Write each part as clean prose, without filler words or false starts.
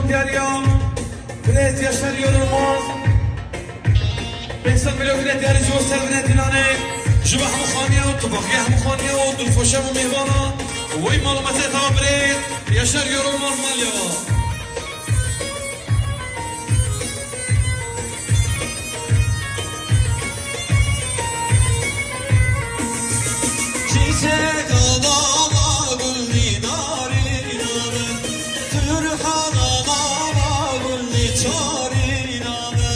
diyaryam Bilet yaşar yorulmaz Bensan bilo bilet diyarı civos serbinet dinane Jiba hamu khaniye o tabakye hamu khaniye o Dulfoşa bu mihvana Vay malumete tava bilet yaşar yorulmaz mal ya Çiçek adama gülli nariname Türhan adama gülli çariname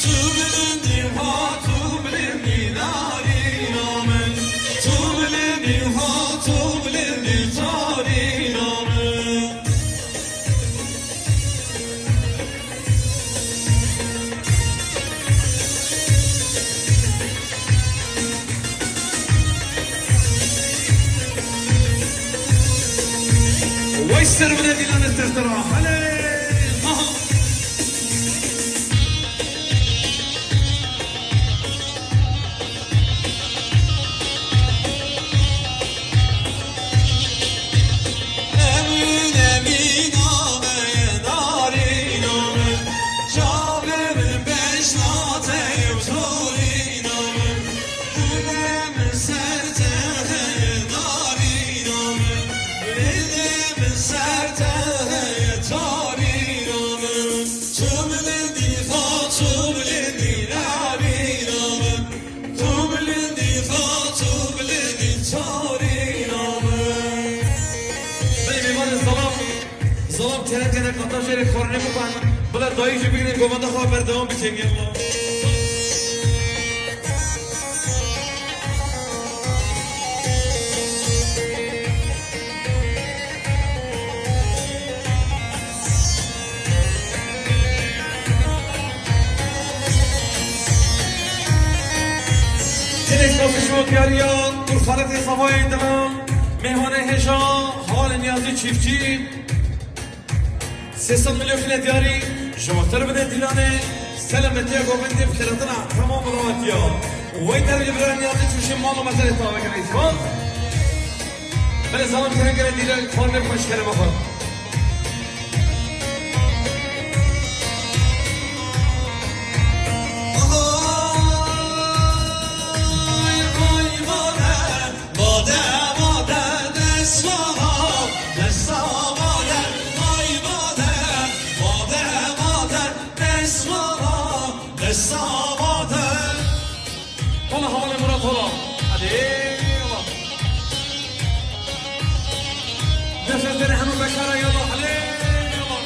Tübülündü ha tübülündü nariname Tübülündü ha tübülündü çariname ويسر من الدلان استرتراح عليه Emin emin ameye nariname Çavremin beşnateyim soriname Ülemin serteheye nariname Ülemin serteheye tariname Tümlendi fa tümlendi nariname Tümlendi fa tümlendi tariname Zalam terek kene kata şere korne bu kan Bula dayı jibine govanda haber devam biçenge Allah Terek kapışma diyaryam Turkhalet sabahı demem Mehvane heja Hal niyazı çiftçi 300 milyon file diyari Javatar bide dilane Selametiye govendi bkiratına Tamam olamatiya Vay derece bir an yazı çüşüm malumatları tabi kere ispan Bale salam kere kere dilane Korne baş kere bakar Ola havalı Murat ola Hadi ola Nefesleri hemen bekara yola Hadi ola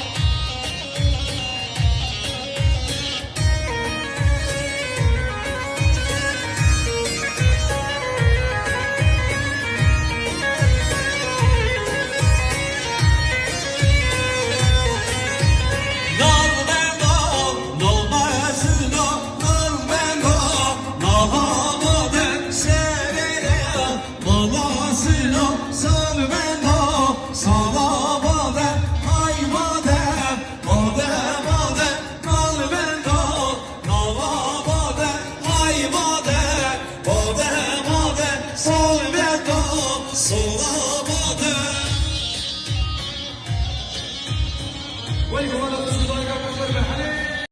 Sola